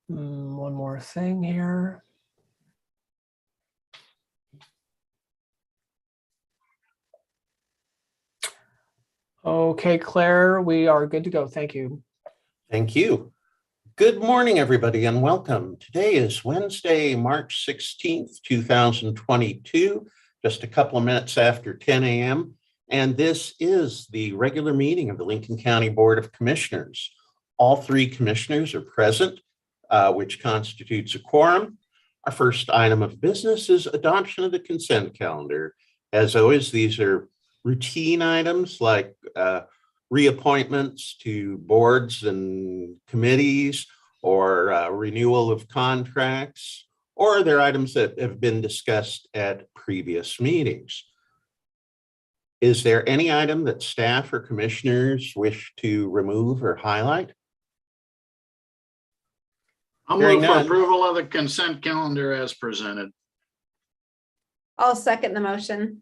One more thing here. Okay, Claire, we are good to go. Thank you. Thank you. Good morning, everybody, and welcome. Today is Wednesday, March 16th, 2022, just a couple of minutes after 10 a.m. And this is the regular meeting of the Lincoln County Board of Commissioners. All three commissioners are present, which constitutes a quorum. Our first item of business is adoption of the consent calendar. As always, these are routine items like reappointments to boards and committees, or renewal of contracts, or they're items that have been discussed at previous meetings. Is there any item that staff or commissioners wish to remove or highlight? I'll move for approval of the consent calendar as presented. I'll second the motion.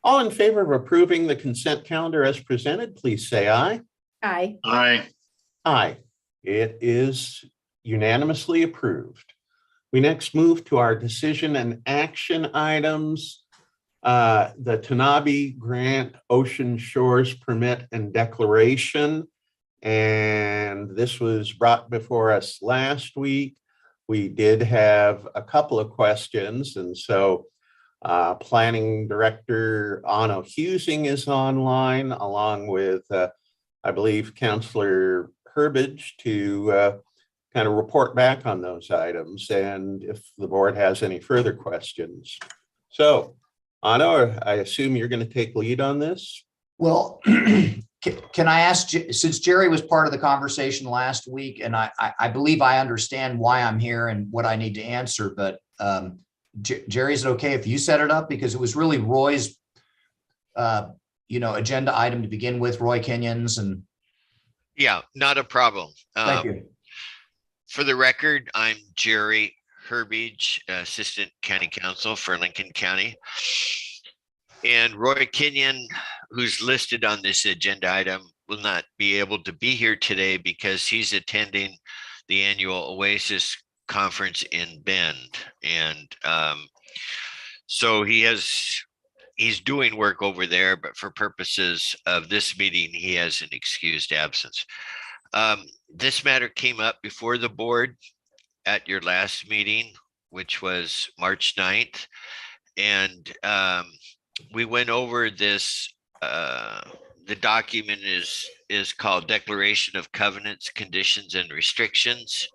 All in favor of approving the consent calendar as presented, please say aye. Aye. Aye. Aye. It is unanimously approved. We next move to our decision and action items. The Tanabe Grant Ocean Shores Permit and Declaration. And this was brought before us last week. We did have a couple of questions. And so Planning Director Anno Husing is online, along with, I believe, Councillor Herbage to kind of report back on those items and if the board has any further questions. So, Anno, I assume you're going to take lead on this? Well, can I ask, since Jerry was part of the conversation last week, and I believe I understand why I'm here and what I need to answer, but Jerry, is it okay if you set it up? Because it was really Roy's, agenda item to begin with, Roy Kenyon's, and yeah, not a problem. thank you. For the record, I'm Jerry Herbage, Assistant County Counsel for Lincoln County. And Roy Kenyon, who's listed on this agenda item, will not be able to be here today because he's attending the annual Oasis conference in Bend. And so he's doing work over there, but for purposes of this meeting, he has an excused absence. This matter came up before the board at your last meeting, which was March 9th. And we went over this. The document is called Declaration of Covenants, Conditions, and Restrictions.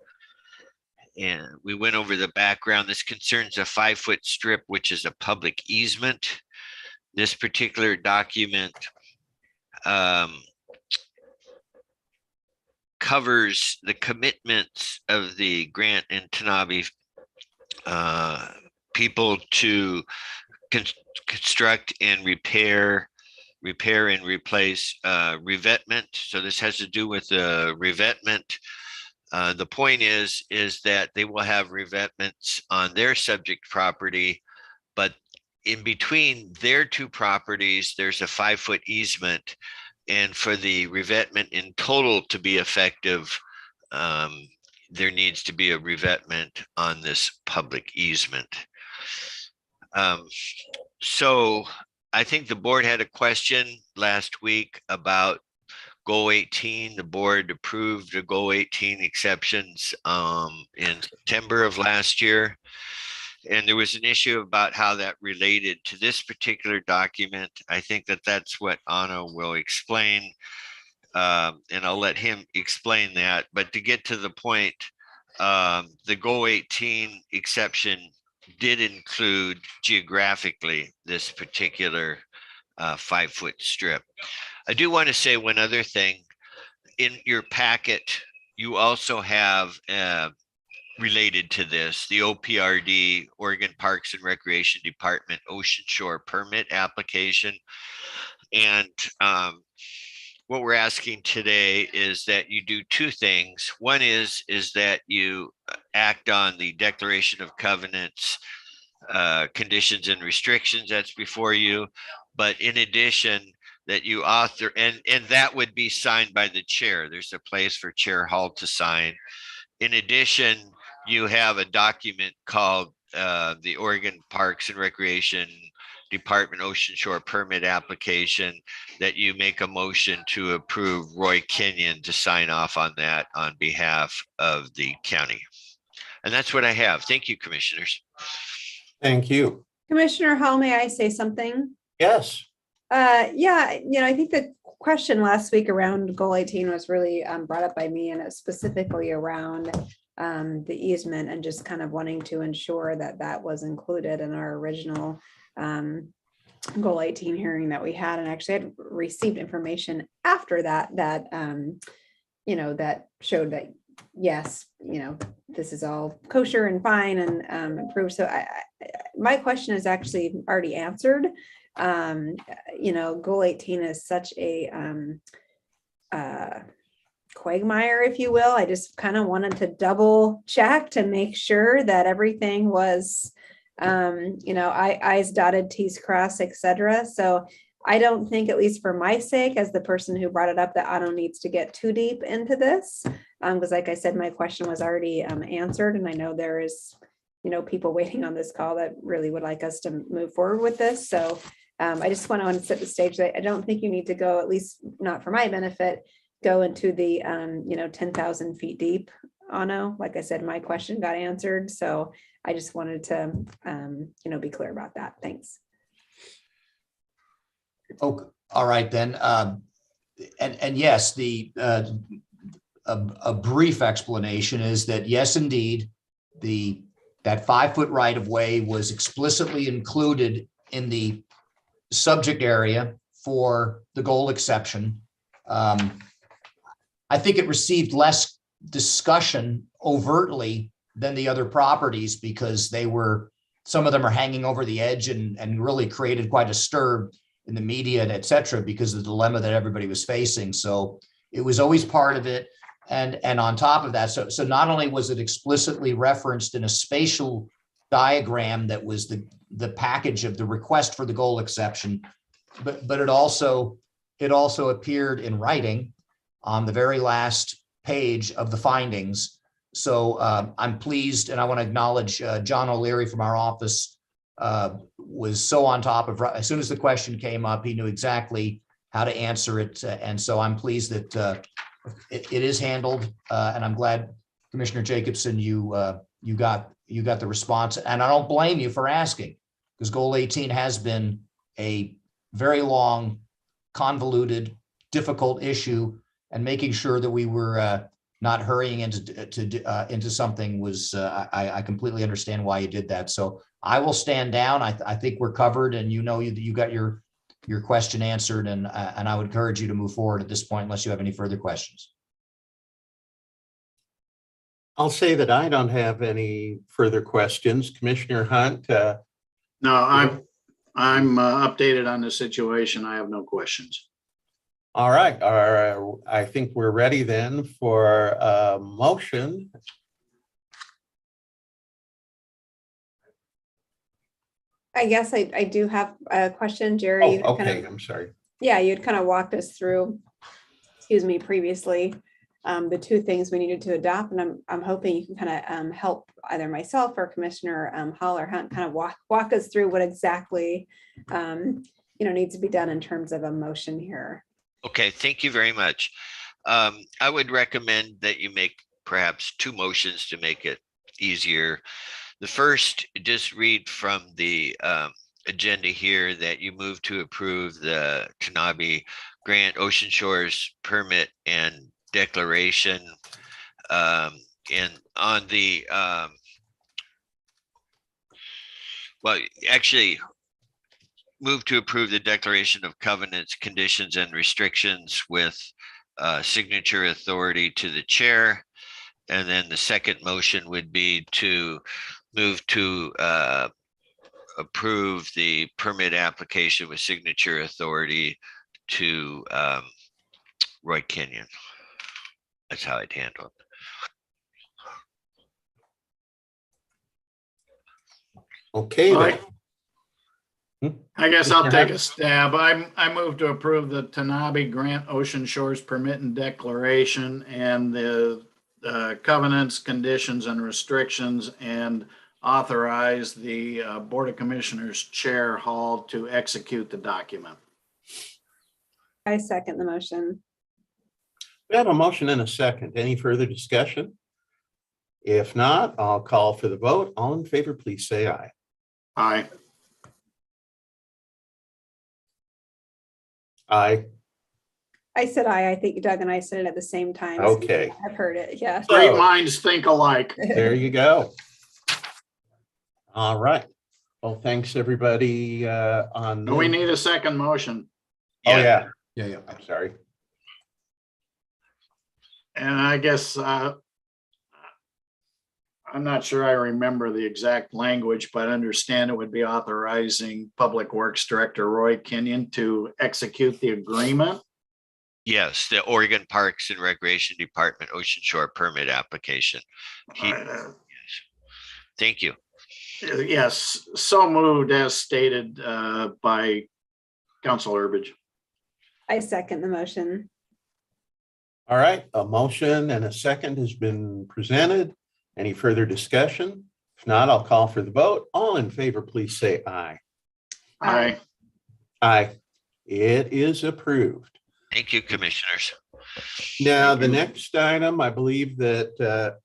And we went over the background. This concerns a 5-foot strip, which is a public easement. This particular document covers the commitments of the Grant and Tanabe people to construct and repair and replace revetment. So this has to do with the revetment. The point is that they will have revetments on their subject property, but in between their two properties, there's a 5-foot easement. And for the revetment in total to be effective, there needs to be a revetment on this public easement. So I think the board had a question last week about Goal 18. The board approved the Goal 18 exceptions in September of last year. And there was an issue about how that related to this particular document. I think that that's what Anno will explain, and I'll let him explain that. But to get to the point, the Goal 18 exception did include geographically this particular 5-foot strip. I do want to say one other thing. In your packet, you also have related to this, the OPRD, Oregon Parks and Recreation Department Ocean Shore Permit application. And what we're asking today is that you do two things. One is that you act on the Declaration of Covenants, conditions and restrictions that's before you. But in addition, that you author, and that would be signed by the chair. There's a place for Chair Hall to sign. In addition, you have a document called the Oregon Parks and Recreation Department Ocean Shore Permit Application that you make a motion to approve Roy Kenyon to sign off on that on behalf of the county. And that's what I have. Thank you, commissioners. Thank you. Commissioner Hall, may I say something? Yes. Yeah, I think the question last week around goal 18 was really brought up by me, and it's specifically around the easement and just kind of wanting to ensure that that was included in our original goal 18 hearing that we had. And actually had received information after that that showed that yes, this is all kosher and fine and approved. So my question is actually already answered. Goal 18 is such a quagmire, if you will. I just kind of wanted to double check to make sure that everything was, I's dotted, T's crossed, etc. So I don't think, at least for my sake, as the person who brought it up, that Otto needs to get too deep into this. Because like I said, my question was already answered, and I know there is, people waiting on this call that really would like us to move forward with this. So I just want to set the stage that I don't think you need to go, at least not for my benefit, go into the 10,000 feet deep. Otto, like I said, my question got answered. So I just wanted to be clear about that. Thanks. Okay, all right then. And yes, a brief explanation is that yes, indeed, that 5-foot right of way was explicitly included in the subject area for the goal exception. I think it received less discussion overtly than the other properties because some of them are hanging over the edge and really created quite a stir in the media and et cetera, because of the dilemma that everybody was facing. So it was always part of it. And on top of that, so not only was it explicitly referenced in a spatial diagram that was the package of the request for the goal exception, but it also appeared in writing on the very last page of the findings. So I'm pleased, and I want to acknowledge John O'Leary from our office was so on top of, as soon as the question came up, he knew exactly how to answer it. And so I'm pleased that it is handled, and I'm glad, Commissioner Jacobson, you got the response. And I don't blame you for asking, because goal 18 has been a very long, convoluted, difficult issue, and making sure that we were not hurrying into something was, I completely understand why you did that. So I will stand down. I think we're covered, and you got your question answered, and I would encourage you to move forward at this point unless you have any further questions. I'll say that I don't have any further questions. Commissioner Hunt? No, I'm updated on the situation. I have no questions. All right. I think we're ready then for a motion. I guess I do have a question, Jerry. Oh, You okay. I'm sorry. Yeah, you'd kind of walked us through, previously, the two things we needed to adopt, and I'm hoping you can kind of help either myself or Commissioner Hall or Hunt kind of walk us through what exactly needs to be done in terms of a motion here. Okay, thank you very much. I would recommend that you make perhaps two motions to make it easier. The first, just read from the agenda here that you move to approve the Tanabe Grant Ocean Shores permit and declaration. And on the, well, actually, move to approve the declaration of covenants, conditions, and restrictions with signature authority to the chair. And then the second motion would be to move to approve the permit application with signature authority to Roy Kenyon. That's how I'd handle it. Okay. Well, then. I guess I'll Mr. take Hunt? a stab. I move to approve the Tanabe Grant Ocean Shores Permit and Declaration and the covenants, conditions, and restrictions, and authorize the Board of Commissioners Chair Hall to execute the document. I second the motion. We have a motion and a second. Any further discussion? If not, I'll call for the vote. All in favor, please say aye. Aye. Aye. I said aye. I think Doug and I said it at the same time. so Okay. I've heard it. Yeah. Great So, minds think alike. there you go. All right. Well, thanks, everybody, on. We need a second motion. Oh, yeah. Yeah. I'm sorry. And I guess I'm not sure I remember the exact language, but I understand it would be authorizing Public Works Director Roy Kenyon to execute the agreement. Yes, the Oregon Parks and Recreation Department Ocean Shore permit application. Thank you. Yes, so moved as stated by Councilor Burbidge. I second the motion. All right. A motion and a second has been presented. Any further discussion? If not, I'll call for the vote. All in favor, please say aye. Aye. Aye. It is approved. Thank you, commissioners. Now, Thank the you. next item, I believe that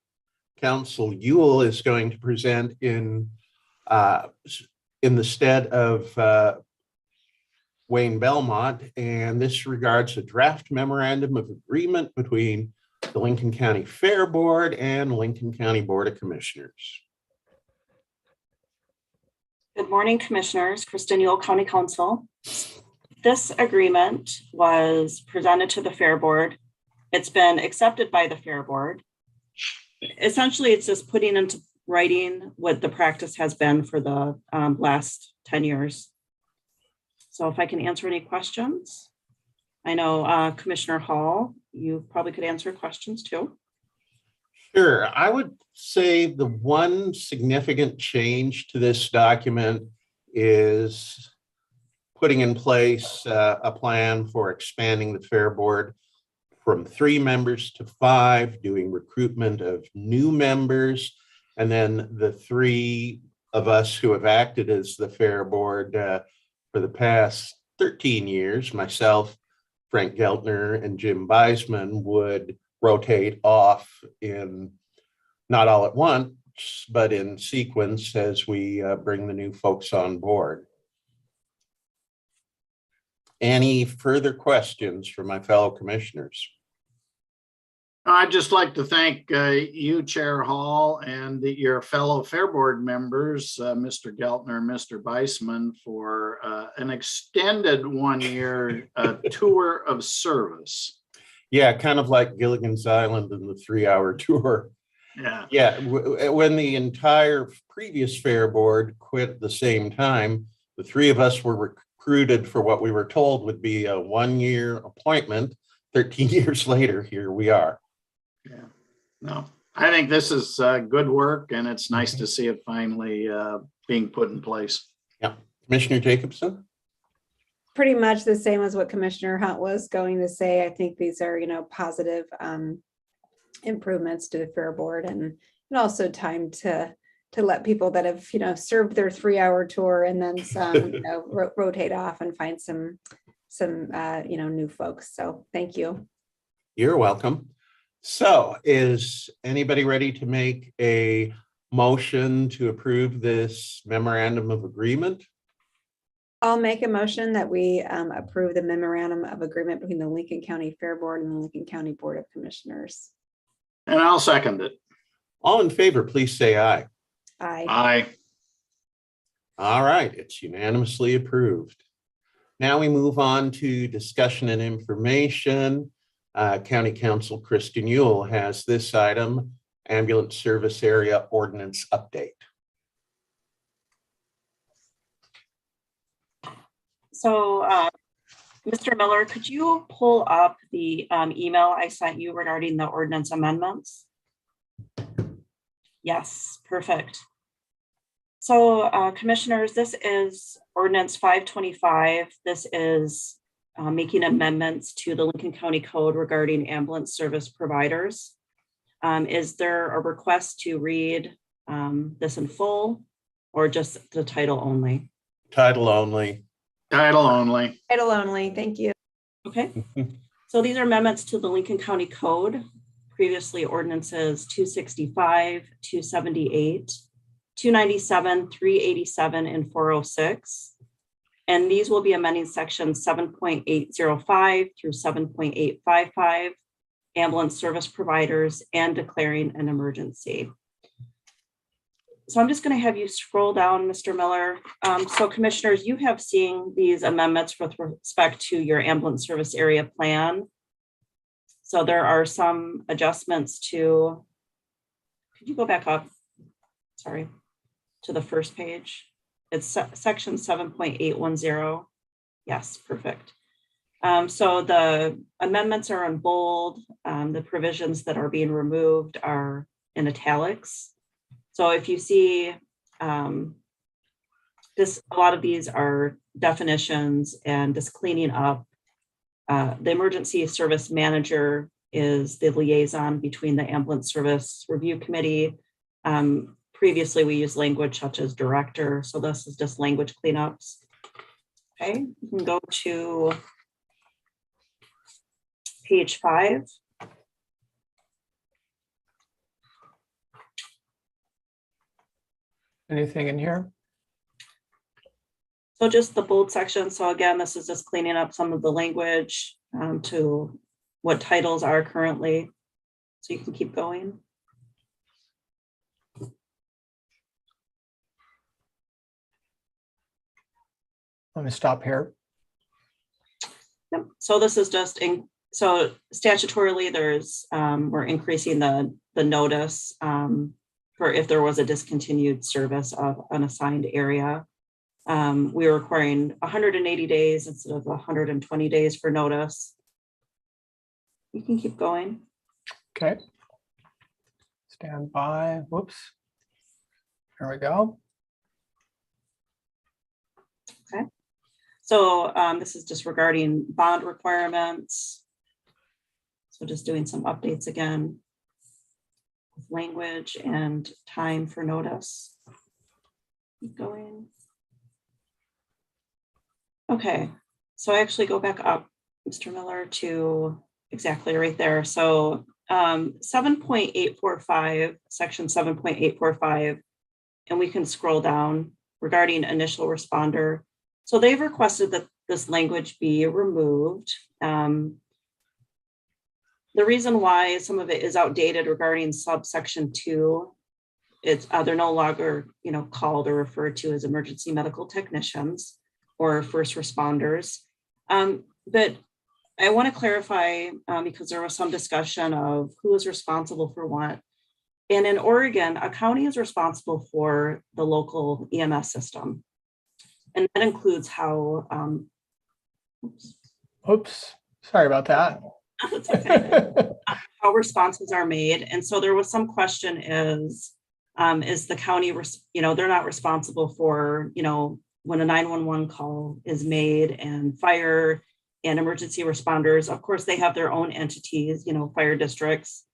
Council Ewell is going to present in the stead of Wayne Belmont, and this regards a draft memorandum of agreement between the Lincoln County Fair Board and Lincoln County Board of Commissioners. Good morning, Commissioners. Kristen Ewell, County Council. This agreement was presented to the Fair Board. It's been accepted by the Fair Board. Essentially, it's just putting into writing what the practice has been for the last 10 years. So if I can answer any questions. I know Commissioner Hall, you probably could answer questions too. Sure. I would say the one significant change to this document is putting in place a plan for expanding the Fair Board from 3 members to 5, doing recruitment of new members, and then the 3 of us who have acted as the Fair Board for the past 13 years, myself, Frank Geltner, and Jim Beisman, would rotate off in not all at once, but in sequence as we bring the new folks on board. Any further questions from my fellow commissioners? I'd just like to thank you, Chair Hall, and your fellow Fair Board members, Mr. Geltner and Mr. Beisman, for an extended 1-year tour of service. Yeah, kind of like Gilligan's Island and the 3-hour tour. Yeah. Yeah, when the entire previous Fair Board quit at the same time, the 3 of us were recruited for what we were told would be a 1-year appointment. 13 years later, here we are. Yeah, no, I think this is good work, and it's nice to see it finally being put in place. Yeah, Commissioner Jacobson? Pretty much the same as what Commissioner Hunt was going to say. I think these are, positive improvements to the Fair Board, and also time to let people that have, served their 3-hour tour and then some, rotate off and find some new folks. So thank you. You're welcome. So is anybody ready to make a motion to approve this memorandum of agreement? I'll make a motion that we approve the memorandum of agreement between the Lincoln County Fair Board and the Lincoln County Board of Commissioners. And I'll second it. All in favor, please say aye. Aye. Aye. All right, it's unanimously approved. Now we move on to discussion and information. County Council Kristen Ewell has this item, ambulance service area ordinance update. So Mr. Miller, could you pull up the email I sent you regarding the ordinance amendments? Yes, perfect. So commissioners, this is ordinance 525. This is making amendments to the Lincoln County Code regarding ambulance service providers. Is there a request to read this in full or just the title only? Title only. Title only. Title only, thank you. Okay. So these are amendments to the Lincoln County Code, previously ordinances 265, 278, 297, 387, and 406. And these will be amending sections 7.805 through 7.855, ambulance service providers, and declaring an emergency. So I'm just going to have you scroll down, Mr. Miller. So commissioners, you have seen these amendments with respect to your ambulance service area plan. So there are some adjustments to, could you go back up? Sorry, to the first page. It's section 7.810. Yes, perfect. So the amendments are in bold. The provisions that are being removed are in italics. So if you see this, a lot of these are definitions and just cleaning up. The emergency service manager is the liaison between the ambulance service review committee. Previously, we used language such as director. So this is just language cleanups. Okay, you can go to page 5. Anything in here? So just the bold section. So again, this is just cleaning up some of the language to what titles are currently. So you can keep going. Let me stop here. Yep. So this is just so statutorily there's we're increasing the notice for if there was a discontinued service of an assigned area. We were requiring 180 days instead of 120 days for notice. You can keep going. Okay. Stand by. Whoops. Here we go. Okay. So this is just regarding bond requirements. So just doing some updates again with language and time for notice. Keep going. Okay, so I actually go back up, Mr. Miller, to exactly right there. So 7.845, section 7.845, and we can scroll down regarding initial responder. So they've requested that this language be removed. The reason why some of it is outdated regarding subsection 2, it's they're no longer, called or referred to as emergency medical technicians or first responders. But I want to clarify because there was some discussion of who is responsible for what. And in Oregon, a county is responsible for the local EMS system. And that includes how, Oops. Sorry about that. that's okay. How responses are made. And so there was some question is the county, they're not responsible for, when a 911 call is made and fire and emergency responders, of course, they have their own entities, fire districts.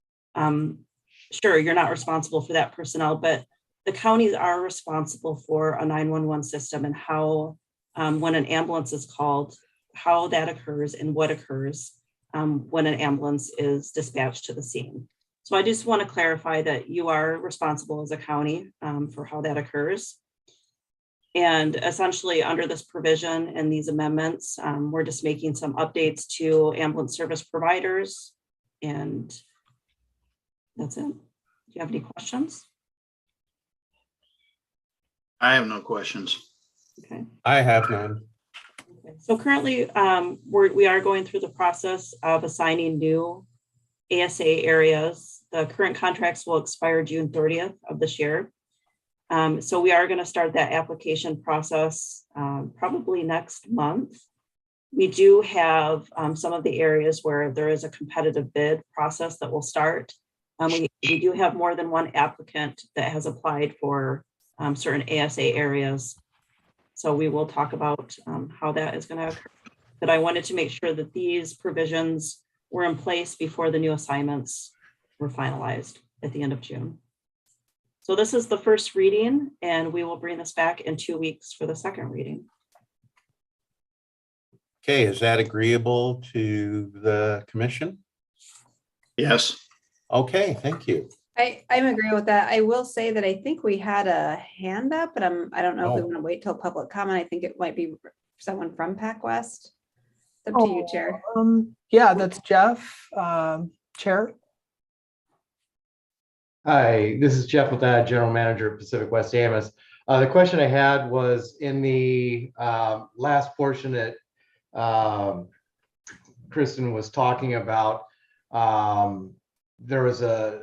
Sure, you're not responsible for that personnel, but the counties are responsible for a 911 system and how, when an ambulance is called, how that occurs and what occurs when an ambulance is dispatched to the scene. So I just want to clarify that you are responsible as a county for how that occurs. And essentially under this provision and these amendments, we're just making some updates to ambulance service providers. And that's it. Do you have any questions? I have no questions. Okay. I have none. Okay. So currently we are going through the process of assigning new ASA areas. The current contracts will expire June 30th of this year. So we are going to start that application process probably next month. We do have some of the areas where there is a competitive bid process that will start. We do have more than one applicant that has applied for certain ASA areas. So we will talk about how that is going to occur. But I wanted to make sure that these provisions were in place before the new assignments were finalized at the end of June. So this is the first reading, and we will bring this back in 2 weeks for the second reading. Okay, is that agreeable to the commission? Yes. Okay, thank you. I'm agreeing with that. I will say that I think we had a hand up, but I don't know if we Oh. want to wait till public comment. I think it might be someone from Pac West. It's up to you, Chair. Yeah, that's Jeff, Chair. Hi, this is Jeff with that General Manager of Pacific West AMS. The question I had was in the last portion that Kristen was talking about. There was a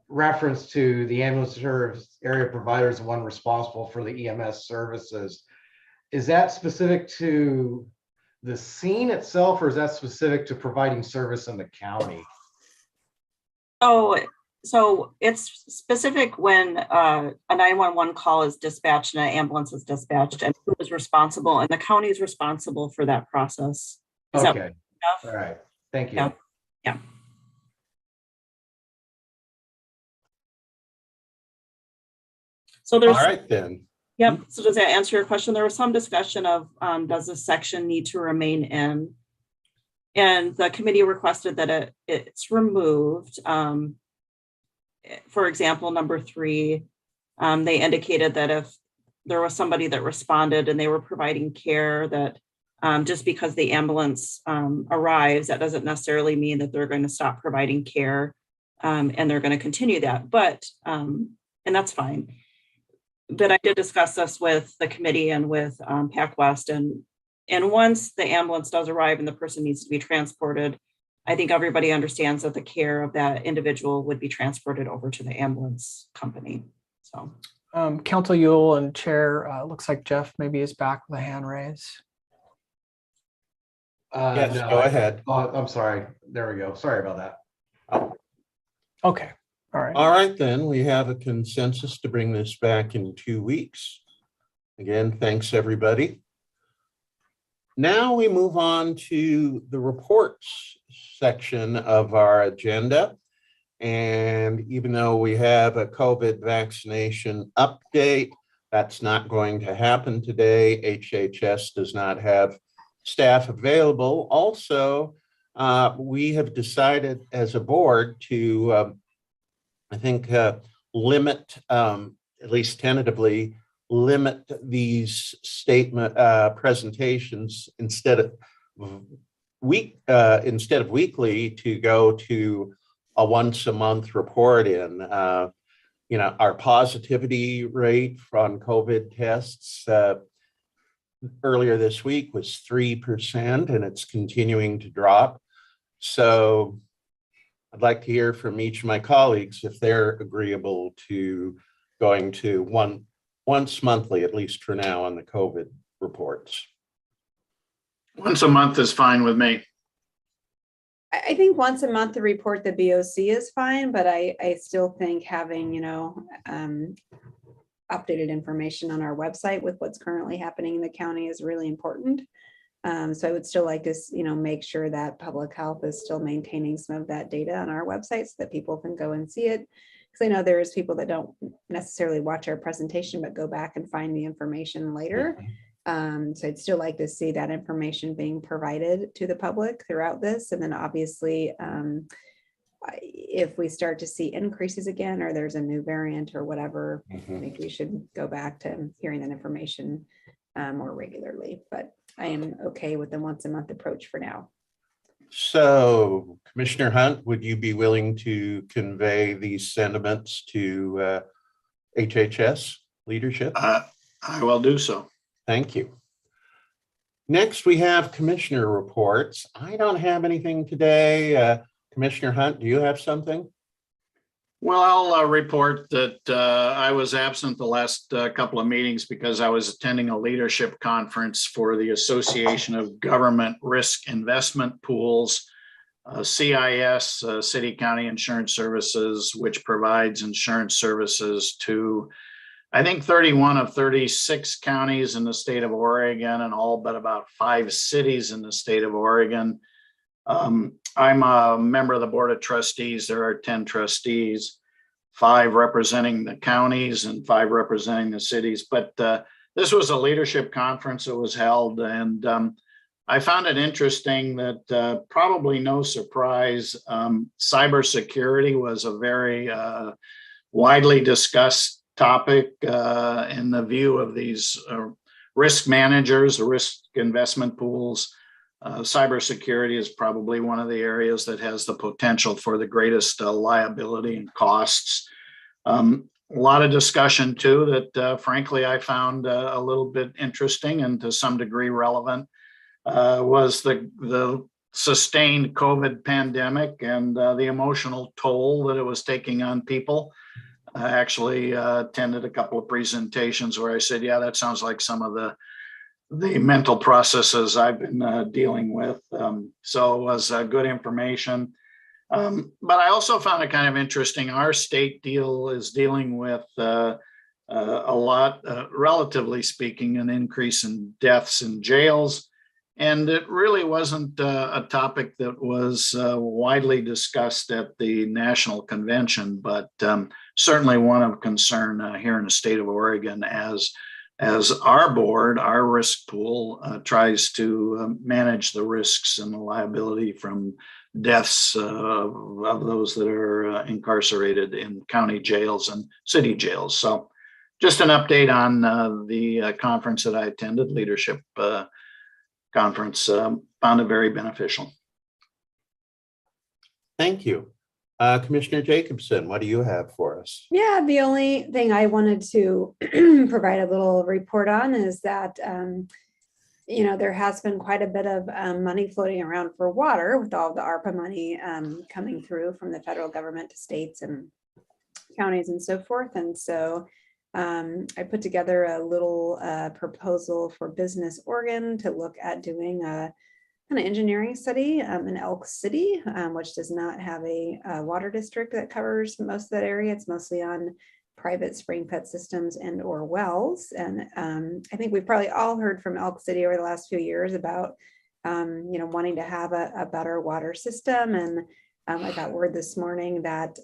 reference to the ambulance service area providers, the one responsible for the EMS services. Is that specific to the scene itself, or is that specific to providing service in the county? So it's specific when a 911 call is dispatched and an ambulance is dispatched, and who is responsible, and the county is responsible for that process. Is that Okay, enough? all right, thank you. Yeah. Yeah. So All there's, right then. yep. So does that answer your question? There was some discussion of does this section need to remain in? And the committee requested that it's removed. For example, number 3, they indicated that if there was somebody that responded and they were providing care, that just because the ambulance arrives, that doesn't necessarily mean that they're going to stop providing care, and they're going to continue that. But, and that's fine. But I did discuss this with the committee and with Pac West, and once the ambulance does arrive and the person needs to be transported, I think everybody understands that the care of that individual would be transported over to the ambulance company. So, Council Yule and Chair, looks like Jeff maybe is back with a hand raise. Yes, No, go ahead. I'm sorry. There we go. Sorry about that. Okay, all right. All right, then we have a consensus to bring this back in 2 weeks. Again, thanks, everybody. Now we move on to the reports section of our agenda. And even though we have a COVID vaccination update, that's not going to happen today. HHS does not have staff available. Also, we have decided as a board to, I think, limit, at least tentatively, limit these statement presentations instead of weekly to go to a once a month report in. You know, our positivity rate on COVID tests earlier this week was 3%, and it's continuing to drop. So I'd like to hear from each of my colleagues if they're agreeable to going to once monthly, at least for now, on the COVID reports. Once a month is fine with me. I think once a month to report the BOC is fine, but I still think having, updated information on our website with what's currently happening in the county is really important. So I would still like to, make sure that public health is still maintaining some of that data on our website so that people can go and see it. Because I know there's people that don't necessarily watch our presentation, but go back and find the information later. So I'd still like to see that information being provided to the public throughout this. And then obviously, if we start to see increases again, or there's a new variant or whatever, I think we should go back to hearing that information more regularly. But I am okay with the once a month approach for now. So, Commissioner Hunt, would you be willing to convey these sentiments to HHS leadership? I will do so. Thank you. Next, we have commissioner reports. I don't have anything today. Commissioner Hunt, do you have something? Well, I'll report that I was absent the last couple of meetings because I was attending a leadership conference for the Association of Government Risk Investment Pools, CIS, City County Insurance Services, which provides insurance services to, I think, 31 of 36 counties in the state of Oregon, and all but about 5 cities in the state of Oregon. I'm a member of the Board of Trustees. There are 10 trustees, 5 representing the counties and 5 representing the cities. But this was a leadership conference that was held, and I found it interesting that probably no surprise, cybersecurity was a very widely discussed topic in the view of these risk managers, risk investment pools. Cybersecurity is probably one of the areas that has the potential for the greatest liability and costs. A lot of discussion too that frankly I found a little bit interesting and to some degree relevant was the sustained COVID pandemic and the emotional toll that it was taking on people. I actually attended a couple of presentations where I said, yeah, that sounds like some of the mental processes I've been dealing with. So it was good information. But I also found it kind of interesting. Our state is dealing with a lot, relatively speaking, an increase in deaths in jails. And it really wasn't a topic that was widely discussed at the national convention, but certainly one of concern here in the state of Oregon as our board, our risk pool tries to manage the risks and the liability from deaths of those that are incarcerated in county jails and city jails. So just an update on the conference that I attended, leadership conference, found it very beneficial. Thank you. Commissioner Jacobson, what do you have for us? Yeah, the only thing I wanted to provide a little report on is that, there has been quite a bit of money floating around for water with all the ARPA money coming through from the federal government to states and counties and so forth. And so I put together a little proposal for Business Oregon to look at doing a kind of engineering study in Elk City, which does not have a water district that covers most of that area. It's mostly on private spring fed systems and or wells. And I think we've probably all heard from Elk City over the last few years about, wanting to have a better water system. And I got word this morning that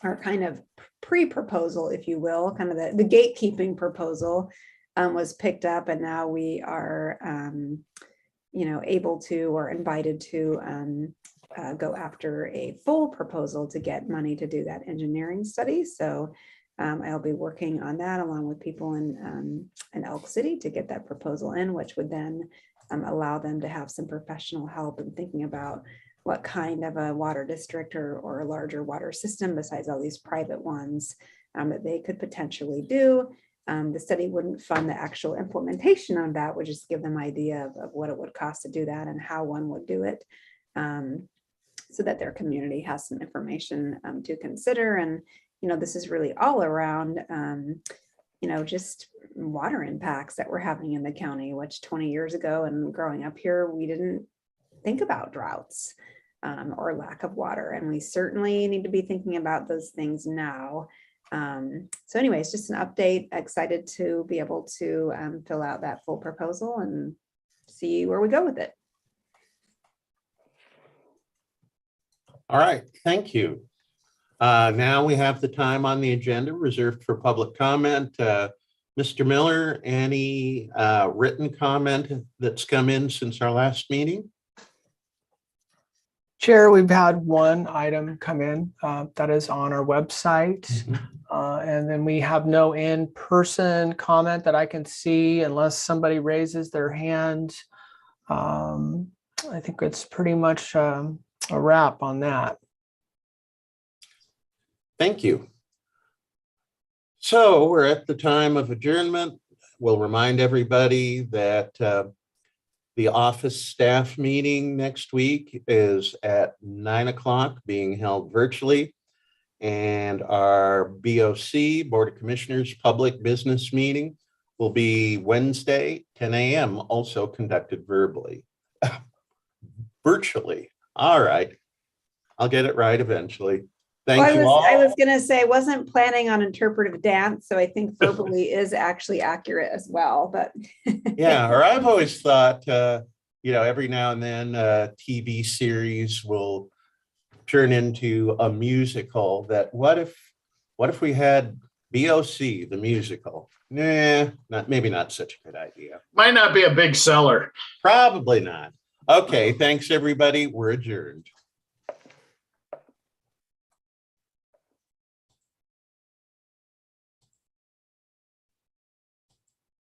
our kind of pre-proposal, if you will, kind of the gatekeeping proposal was picked up, and now we are able to or invited to go after a full proposal to get money to do that engineering study. So I'll be working on that along with people in Elk City to get that proposal in, which would then allow them to have some professional help in thinking about what kind of a water district or a larger water system besides all these private ones that they could potentially do. The study wouldn't fund the actual implementation of that, would just give them an idea of what it would cost to do that and how one would do it, so that their community has some information to consider. And, this is really all around, just water impacts that we're having in the county, which 20 years ago and growing up here, we didn't think about droughts or lack of water. And we certainly need to be thinking about those things now. So anyways, just an update, excited to be able to fill out that full proposal and see where we go with it. All right, thank you. Now we have the time on the agenda reserved for public comment. Mr. Miller, any written comment that's come in since our last meeting? Chair, we've had one item come in that is on our website. And then we have no in-person comment that I can see unless somebody raises their hand. I think it's pretty much a wrap on that. Thank you. So we're at the time of adjournment. We'll remind everybody that the office staff meeting next week is at 9 o'clock, being held virtually. And our BOC, Board of Commissioners, public business meeting will be Wednesday, 10 a.m., also conducted virtually. All right. I'll get it right eventually. Thank you all. I was going to say, I wasn't planning on interpretive dance, so I think verbally is actually accurate as well. But yeah, or I've always thought, every now and then a TV series will turn into a musical. That what if we had BOC, the musical? Nah, maybe not such a good idea. Might not be a big seller. Probably not. Okay, thanks everybody. We're adjourned.